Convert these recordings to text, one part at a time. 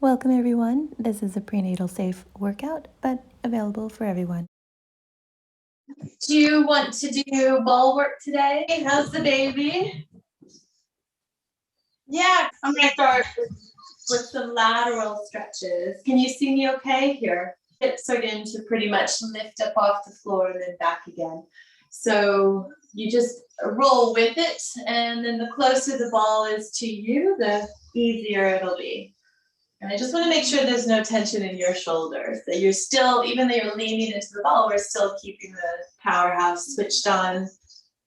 Welcome everyone. This is a prenatal safe workout, but available for everyone. Do you want to do ball work today? How's the baby? Yeah, I'm gonna start with some lateral stretches. Can you see me okay here? Hips are going to pretty much lift up off the floor and then back again. So you just roll with it, and then the closer the ball is to you, the easier it'll be. And I just want to make sure there's no tension in your shoulders, that you're still, even though you're leaning into the ball, we're still keeping the powerhouse switched on,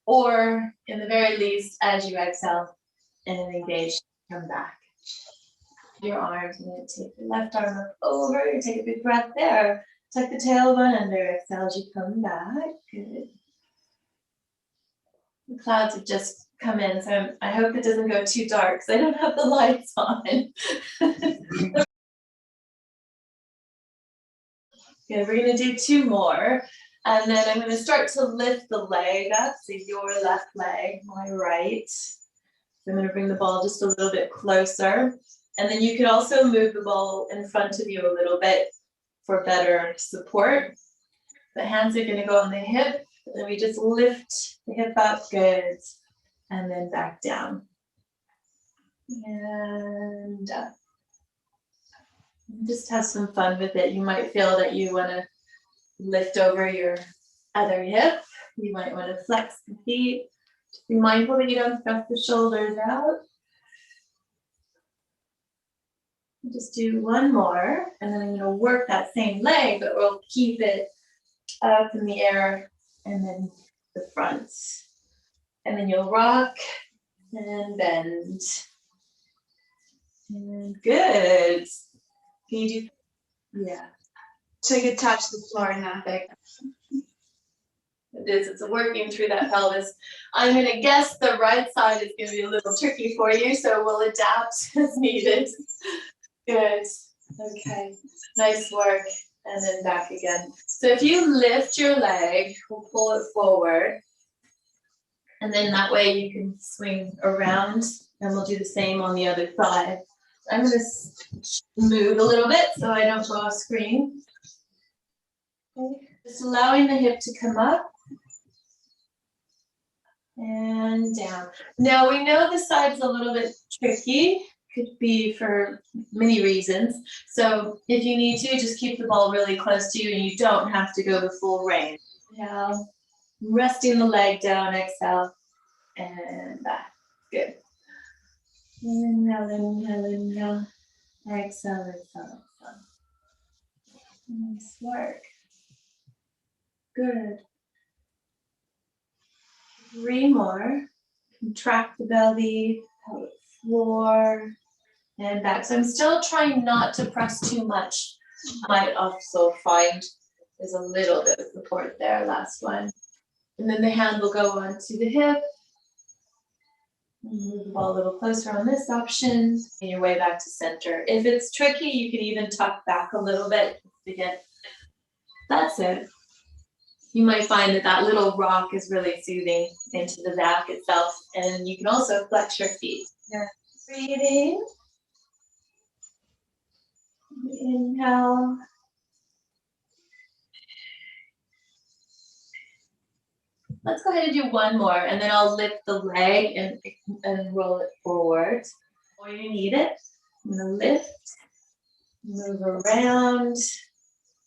or in the very least, as you exhale and engage, come back. Your arms, you're going to take your left arm up over, you take a big breath there, tuck the tailbone under, exhale as you come back, good. The clouds have just come in, so I hope it doesn't go too dark, because I don't have the lights on. Okay, we're gonna do two more, and then I'm gonna start to lift the leg up, so your left leg, my right. So I'm gonna bring the ball just a little bit closer, and then you can also move the ball in front of you a little bit for better support. The hands are gonna go on the hip, and then we just lift the hip up, good, and then back down. And up. Just have some fun with it. You might feel that you wanna lift over your other hip. You might want to flex the feet. Just be mindful that you don't thrust the shoulders out. Just do one more, and then I'm going to work that same leg, but we'll keep it up in the air and then the front. And then you'll rock and bend. And good. Can you do? Yeah. So you could touch the floor in that big. It is, it's working through that pelvis. I'm gonna guess the right side is gonna be a little tricky for you, so we'll adapt as needed. Good, okay, nice work, and then back again. So if you lift your leg, we'll pull it forward, and then that way you can swing around, and we'll do the same on the other side. I'm gonna move a little bit so I don't go off screen. Okay. Just allowing the hip to come up and down. Now we know the side's a little bit tricky, could be for many reasons. So if you need to, just keep the ball really close to you and you don't have to go the full range. Now, resting the leg down, exhale, and back. Good. Inhale, inhale, inhale. Exhale, exhale, exhale. Nice work. Good. 3 more. Contract the belly, pelvic floor, and back. So I'm still trying not to press too much. I might also find there's a little bit of support there, last one. And then the hand will go onto the hip. Move the ball a little closer on this option, and your way back to center. If it's tricky, you can even tuck back a little bit to get, that's it. You might find that that little rock is really soothing into the back itself, and you can also flex your feet. Yeah. Breathing. Inhale. Let's go ahead and do one more, and then I'll lift the leg and roll it forward. Or you need it. I'm gonna lift, move around,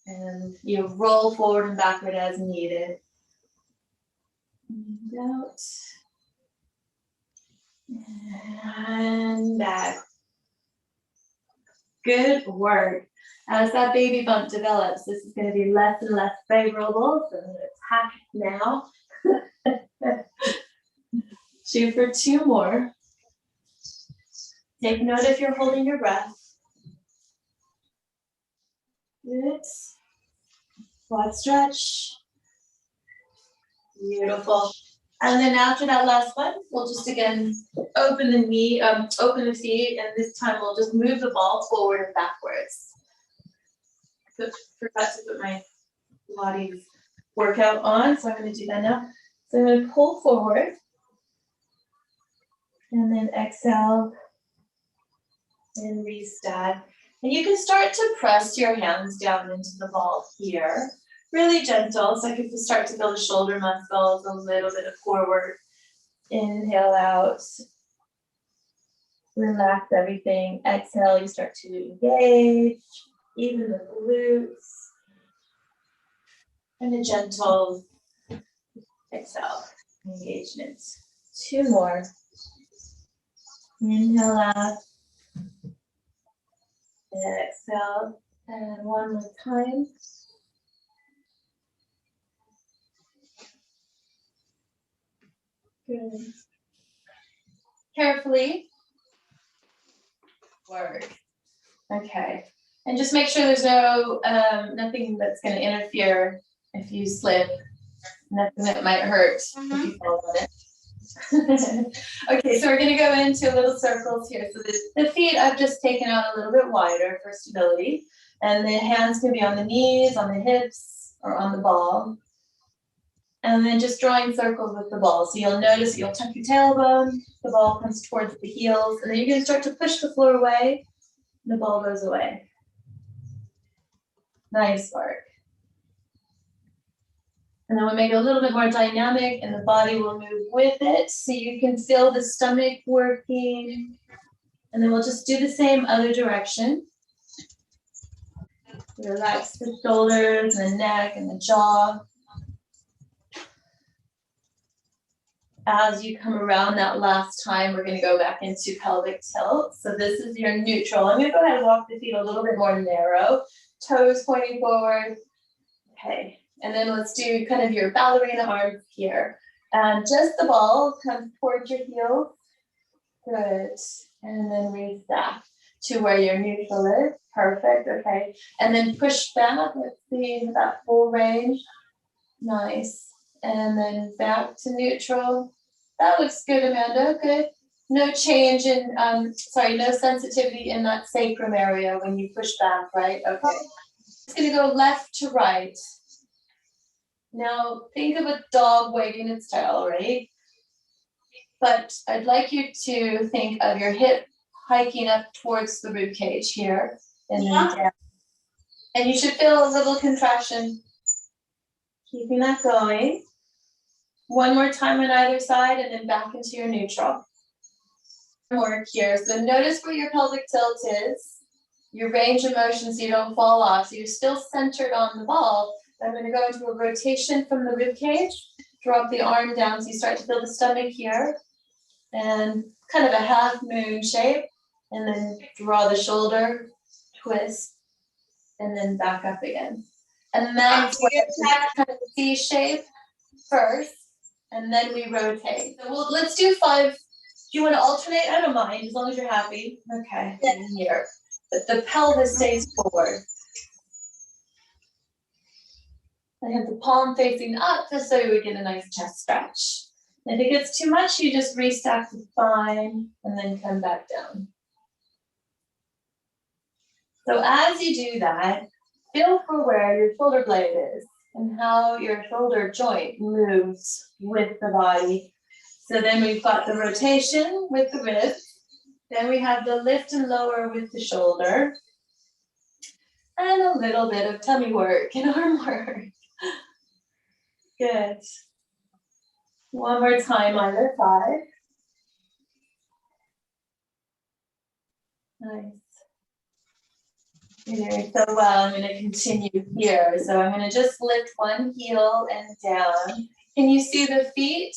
and you roll forward and backward as needed. And out. And back. Good work. As that baby bump develops, this is going to be less and less favorable, so I'm going to attack now. Shoot for 2 more. Take note if you're holding your breath. Good. Quad stretch. Beautiful. And then after that last one, we'll just again open the knee, open the feet, and this time we'll just move the ball forward and backwards. Forgot to put my Pilates workout on, so I'm going to do that now. So I'm going to pull forward, and then exhale, and restart. And you can start to press your hands down into the ball here, really gentle. So I can start to build the shoulder muscles, a little bit of forward. Inhale out. Relax everything. Exhale, you start to engage, even the glutes. And a gentle exhale, engagement. 2 more. Inhale out. Exhale. And 1 more time. Good. Carefully. Work. Okay. And just make sure there's no nothing that's going to interfere if you slip. Nothing that might hurt if you fall on it. Okay, so we're going to go into little circles here. So the feet I've just taken out a little bit wider for stability. And the hands can be on the knees, on the hips, or on the ball. And then just drawing circles with the ball. So you'll notice you'll tuck your tailbone, the ball comes towards the heels, and then you're going to start to push the floor away, and the ball goes away. Nice work. And then we'll make it a little bit more dynamic and the body will move with it. So you can feel the stomach working. And then we'll just do the same other direction. Relax the shoulders and the neck and the jaw. As you come around that last time, we're going to go back into pelvic tilt. So this is your neutral. I'm going to go ahead and walk the feet a little bit more narrow. Toes pointing forward. Okay. And then let's do kind of your ballerina arms here. And just the ball comes towards your heels. Good. And then reset to where your neutral is. Perfect. Okay. And then push back. Let's see that full range. Nice. And then back to neutral. That looks good, Amanda. Good. No change in, no sensitivity in that sacrum area when you push back, right? Okay. It's going to go left to right. Now, think of a dog wagging its tail, right? But I'd like you to think of your hip hiking up towards the rib cage here. And then down. And you should feel a little contraction. Keeping that going. 1 more time on either side and then back into your neutral. Work here. So notice where your pelvic tilt is. Your range of motion so you don't fall off. So you're still centered on the ball. I'm going to go into a rotation from the rib cage, drop the arm down so you start to feel the stomach here, and kind of a half moon shape, and then draw the shoulder, twist, and then back up again. And then kind of C shape first, and then we rotate. So let's do 5. Do you want to alternate? I don't mind, as long as you're happy. Okay, here. But the pelvis stays forward. I have the palm facing up just so we get a nice chest stretch. If it gets too much, you just restack the spine and then come back down. So as you do that, feel for where your shoulder blade is and how your shoulder joint moves with the body. So then we've got the rotation with the ribs. Then we have the lift and lower with the shoulder. And a little bit of tummy work and arm work. Good. 1 more time either side. Nice. You're doing so well. I'm going to continue here. So I'm going to just lift one heel and down. Can you see the feet?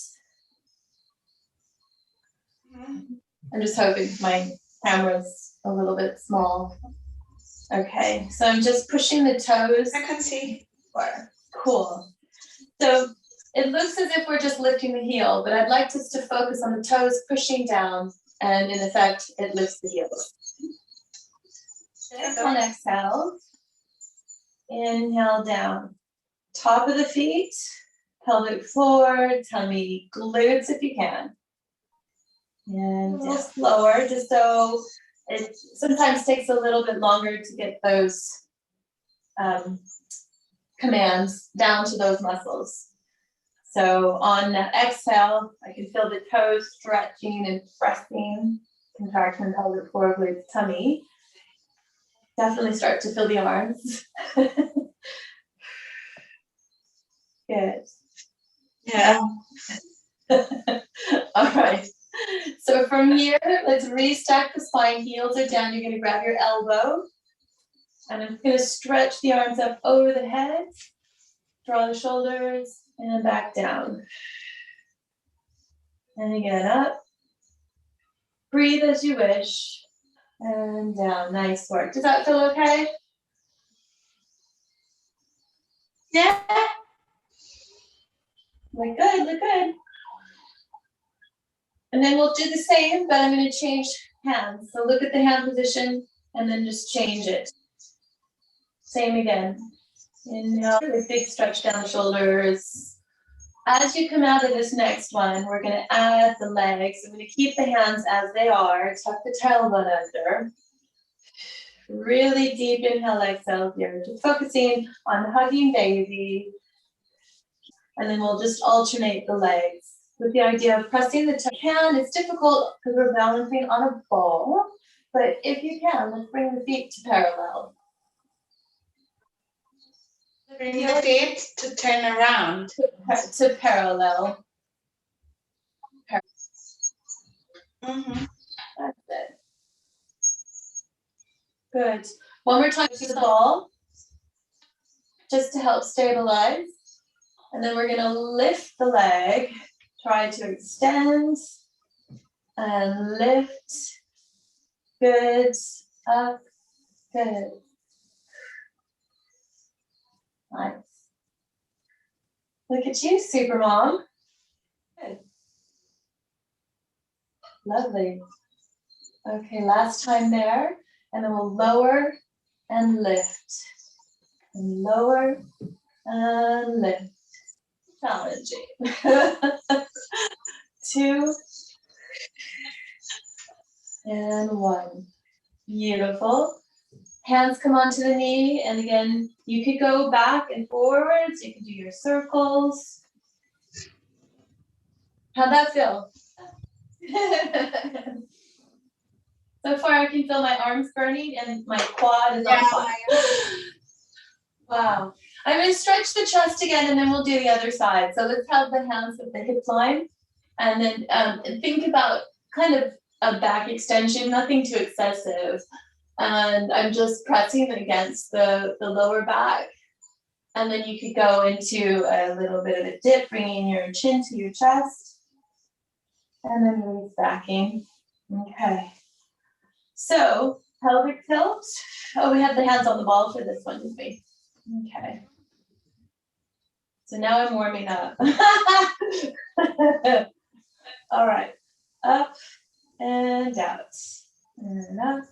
I'm just hoping my camera's a little bit small. Okay, so I'm just pushing the toes. I can see. Cool. So it looks as if we're just lifting the heel, but I'd like us to focus on the toes pushing down, and in effect, it lifts the heels. On exhale, inhale down. Top of the feet, pelvic floor, tummy, glutes if you can. And just lower, just so it sometimes takes a little bit longer to get those commands down to those muscles. So on the exhale, I can feel the toes stretching and pressing, contraction, pelvic floor, glutes, tummy. Definitely start to feel the arms. Good. Yeah. All right. So from here, let's restack the spine. Heels are down. You're going to grab your elbow. And I'm going to stretch the arms up over the head. Draw the shoulders and back down. And again, up. Breathe as you wish. And down. Nice work. Does that feel okay? Yeah. Look good, look good. And then we'll do the same, but I'm going to change hands. So look at the hand position and then just change it. Same again. Inhale with big stretch down the shoulders. As you come out of this next one, we're going to add the legs. I'm going to keep the hands as they are. Tuck the tailbone under. Really deep inhale, exhale here. Just focusing on hugging baby. And then we'll just alternate the legs with the idea of pressing the toe. It's difficult because we're balancing on a ball, but if you can, let's bring the feet to parallel. Bring the feet to turn around. To parallel. Mm-hmm. That's it. Good. One more time to the ball, just to help stabilize. And then we're going to lift the leg, try to extend and lift. Good. Up. Good. Nice. Look at you, super mom. Good. Lovely. Okay, last time there. And then we'll lower and lift. And lower and lift. Challenging. 2 and 1. Beautiful. Hands come onto the knee, and again, you could go back and forwards. You can do your circles. How'd that feel? So far, I can feel my arms burning and my quad is on fire. Wow. I'm going to stretch the chest again, and then we'll do the other side. So let's have the hands at the hip line, and then think about kind of a back extension, nothing too excessive. And I'm just pressing against the lower back. And then you could go into a little bit of a dip, bringing your chin to your chest. And then release backing. Okay. So, pelvic tilt. Oh, we have the hands on the ball for this one, didn't we? Okay. So now I'm warming up. All right. Up and out. And up.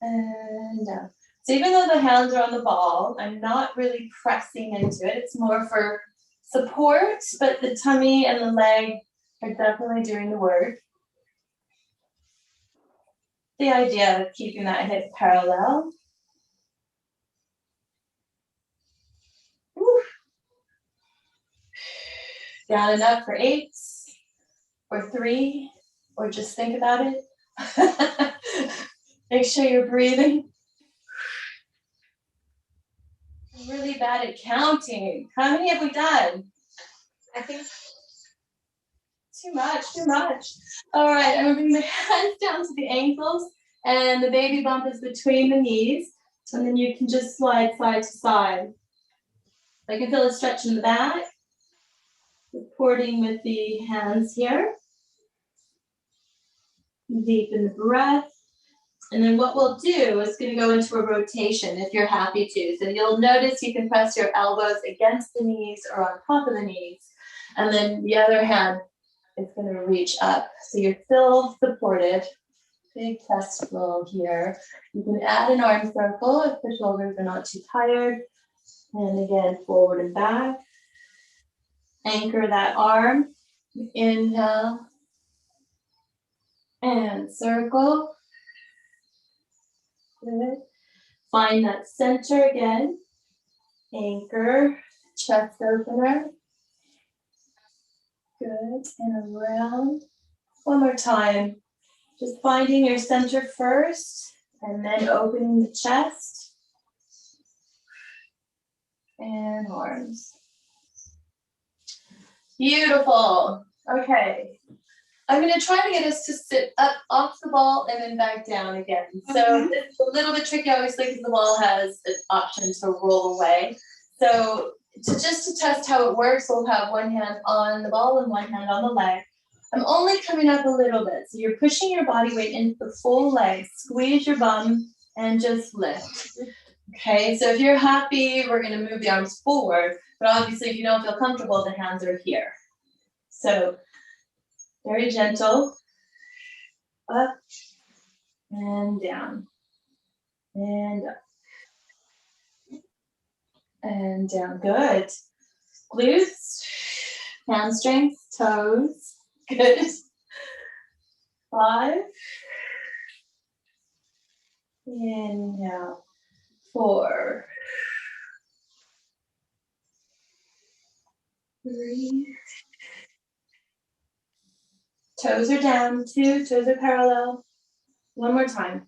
And down. So even though the hands are on the ball, I'm not really pressing into it. It's more for support, but the tummy and the leg are definitely doing the work. The idea of keeping that hip parallel. Woo. Down and up for 8, or 3, or just think about it. Make sure you're breathing. I'm really bad at counting. How many have we done? I think too much. All right, I'm gonna bring the hands down to the ankles, and the baby bump is between the knees, and then you can just slide side to side. I can feel a stretch in the back, supporting with the hands here. Deepen the breath. And then what we'll do is going to go into a rotation if you're happy to. So you'll notice you can press your elbows against the knees or on top of the knees. And then the other hand is going to reach up. So you're still supported. Big chest roll here. You can add an arm circle if the shoulders are not too tired. And again, forward and back. Anchor that arm. Inhale. And circle. Good. Find that center again. Anchor, chest opener. Good, and around. One more time. Just finding your center first, And then opening the chest and arms. Beautiful. Okay. I'm going to try to get us to sit up off the ball and then back down again. So it's a little bit tricky, obviously, because the ball has an option to roll away. So just to test how it works, we'll have one hand on the ball and one hand on the leg. I'm only coming up a little bit. So you're pushing your body weight into the full leg. Squeeze your bum and just lift. Okay, so if you're happy, we're going to move the arms forward. But obviously, if you don't feel comfortable, the hands are here. So very gentle, up and down, and up, and down. Good. Glutes, hamstrings, toes. Good. 5. Inhale. 4. 3. Toes are down. 2. Toes are parallel. One more time.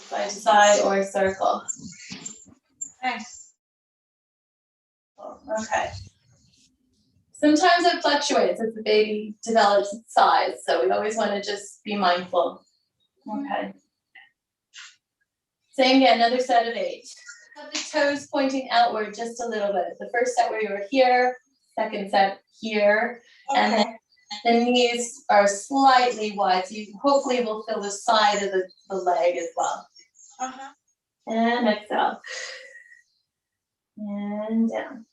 Side to side or circle. Nice. Okay. Sometimes it fluctuates as the baby develops its size, so we always want to just be mindful. Okay. Same again, another set of 8. Have the toes pointing outward just a little bit. The first set where you were here, second set here, and then the knees are slightly wide, so you hopefully will feel the side of the leg as well. And exhale. And down.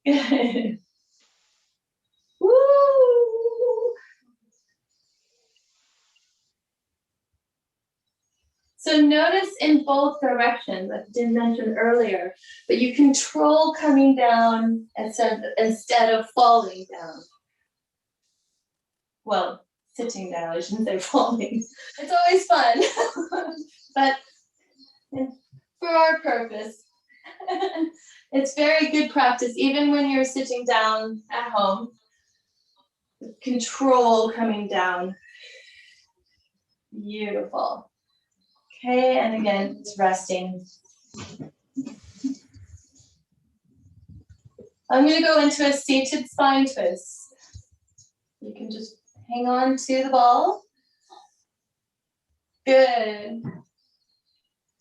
Good. Woo! So notice in both directions, I didn't mention earlier, but you control coming down instead of falling down. Well, sitting down, I shouldn't say falling. It's always fun, but for our purpose, it's very good practice, even when you're sitting down at home. Control coming down. Beautiful. Okay, and again, it's resting. I'm going to go into a seated spine twist. You can just hang on to the ball. Good.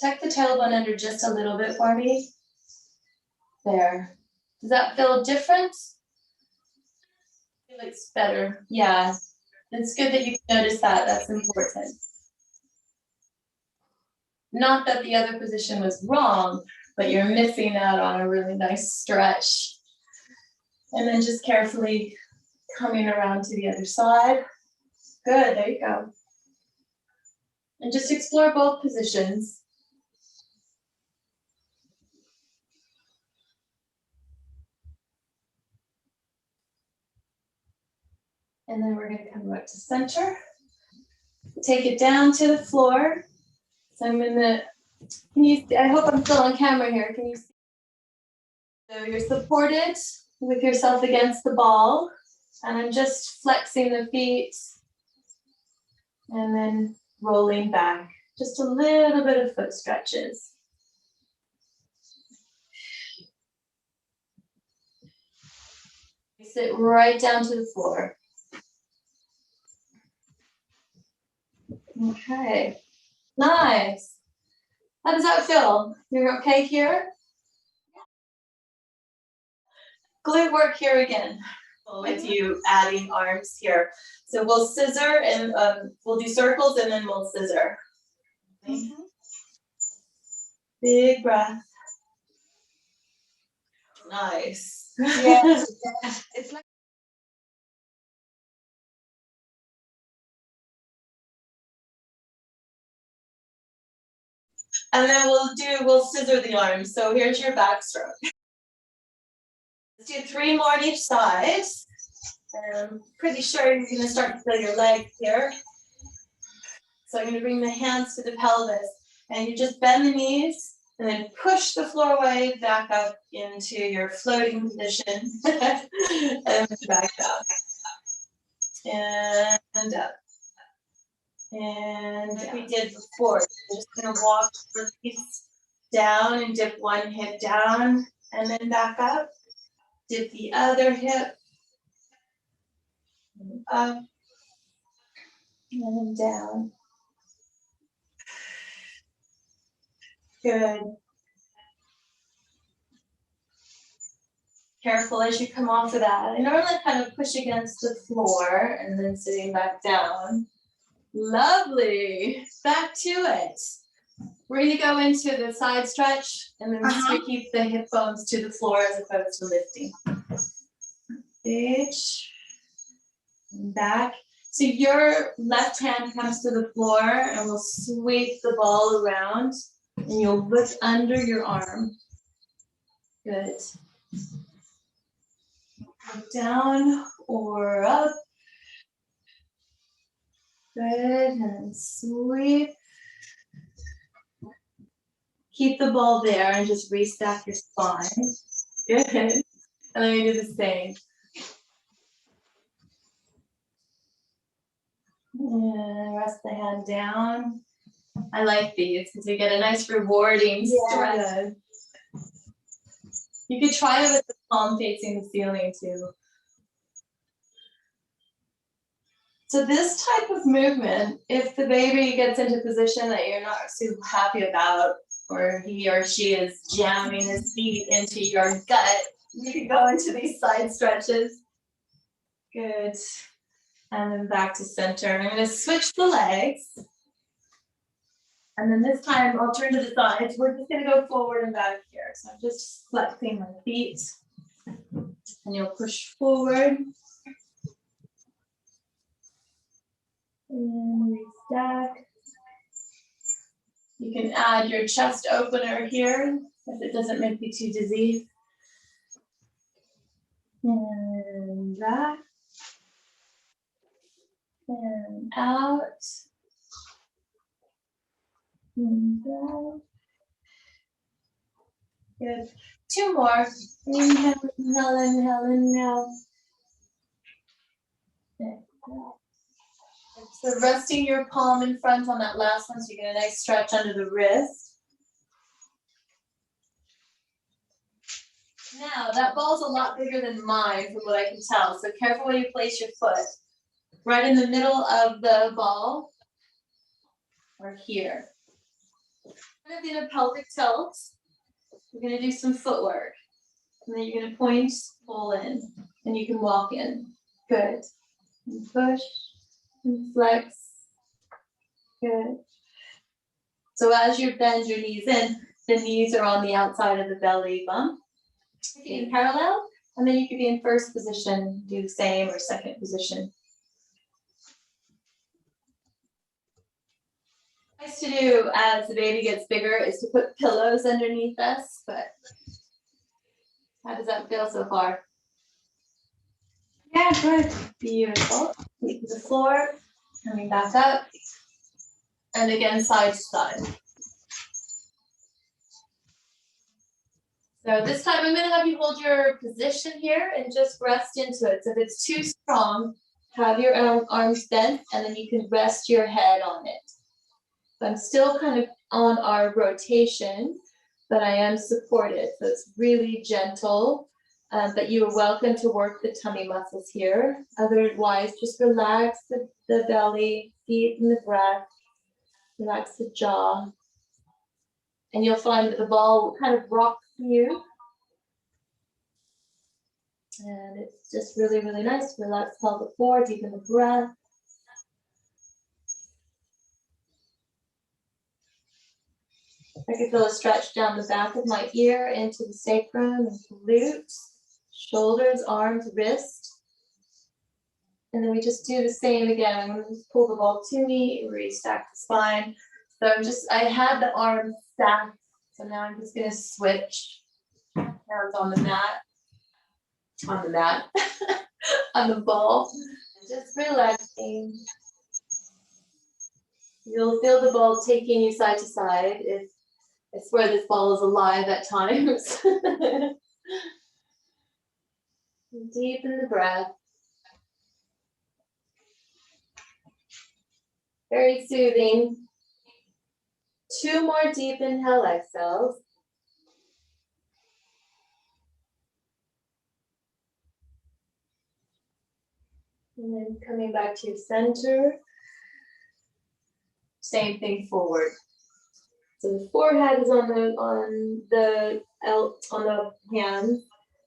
Tuck the tailbone under just a little bit for me. There. Does that feel different? It looks better. Yeah. It's good that you notice that. That's important. Not that the other position was wrong, but you're missing out on a really nice stretch. And then just carefully coming around to the other side. Good, there you go. And just explore both positions. And then we're going to come back to center. Take it down to the floor. So I'm going to, I hope I'm still on camera here. Can you see? So you're supported with yourself against the ball. And I'm just flexing the feet. And then rolling back. Just a little bit of foot stretches. Sit right down to the floor. Okay, nice. How does that feel? You're okay here? Glute work here again. With you adding arms here. So we'll scissor and we'll do circles and then we'll scissor. Big breath. Nice. Yes, it's like And then we'll scissor the arms. So here's your backstroke. Let's do 3 more on each side. And I'm pretty sure you're gonna start to feel your leg here. So I'm gonna bring the hands to the pelvis and you just bend the knees and then push the floor away back up into your floating position and back up. and up. And like we did before, we're just gonna walk, release down and dip one hip down and then back up. Dip the other hip, and up and down. Good. Careful as you come off of that. And normally kind of push against the floor and then sitting back down. Lovely. Back to it. We're going to go into the side stretch and then we keep the hip bones to the floor as opposed to lifting. Stage. And back. So your left hand comes to the floor and we'll sweep the ball around and you'll look under your arm. Good. Down or up. Good, and sweep. Keep the ball there and just restack your spine. Good. And then we do the same. And rest the hand down. I like these because you get a nice rewarding stretch. You could try it with the palm facing the ceiling too. So this type of movement, if the baby gets into a position that you're not super happy about, or he or she is jamming his feet into your gut, you can go into these side stretches. Good. And then back to center. I'm going to switch the legs. And then this time I'll turn to the sides. We're just going to go forward and back here. So I'm just flexing my feet. And you'll push forward. And restack. You can add your chest opener here if it doesn't make you too dizzy. And back. And out. And back. Good. Two more. Inhale, inhale, inhale, inhale. So resting your palm in front on that last one, so you get a nice stretch under the wrist. Now, that ball's a lot bigger than mine from what I can tell, so careful where you place your foot. Right in the middle of the ball, or here. Kind of in a pelvic tilt, we're going to do some footwork. And then you're going to point, pull in, and you can walk in. Good. And push, and flex. Good. So as you bend your knees in, the knees are on the outside of the belly bump. In parallel, and then you could be in first position, do the same, or second position. Nice to do as the baby gets bigger is to put pillows underneath us, but how does that feel so far? Yeah, good. Beautiful. Feet to the floor, coming back up, and again side to side. So this time I'm going to have you hold your position here and just rest into it. So if it's too strong, have your arms bent and then you can rest your head on it. So I'm still kind of on our rotation, but I am supported. So it's really gentle, but you are welcome to work the tummy muscles here. Otherwise, just relax the belly, deepen the breath, relax the jaw. And you'll find that the ball will kind of rock you. And it's just really, really nice to relax pelvic floor, deepen the breath. I can feel a stretch down the back of my ear into the sacrum and glutes, shoulders, arms, wrist. And then we just do the same again. I'm going to just pull the ball to me, restack the spine. So I had the arms stacked. So now I'm just going to switch hands on the mat, on the ball. Just relaxing. You'll feel the ball taking you side to side. I swear this ball is alive at times. Deepen the breath. Very soothing. 2 more deep inhale, exhales. And then coming back to your center. Same thing forward. So the forehead is on the hands.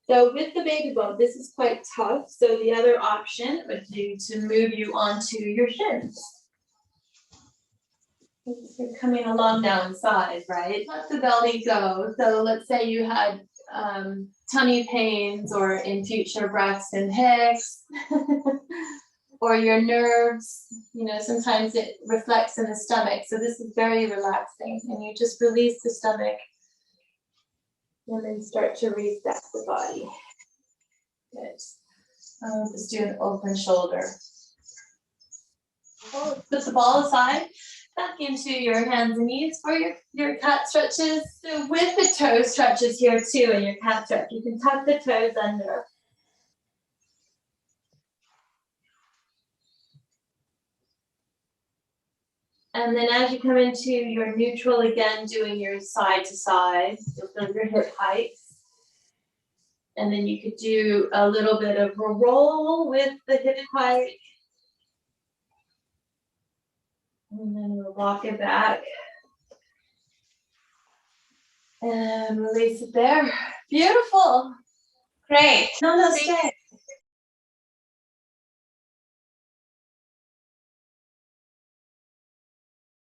So with the baby bump, this is quite tough. So the other option would be to move you onto your shins. You're coming along down side, right? Let the belly go. So let's say you had tummy pains or in future breast and hips, or your nerves, sometimes it reflects in the stomach. So this is very relaxing, and you just release the stomach and then start to reset the body. Good. Just do an open shoulder. Put the ball aside, back into your hands and knees for your cat stretches. So with the toe stretches here too in your cat stretch, you can tuck the toes under. And then as you come into your neutral again, doing your side to side, you'll feel your hip heights. And then you could do a little bit of a roll with the hip height. And then we'll walk it back. And release it there. Beautiful. Great. Namaste.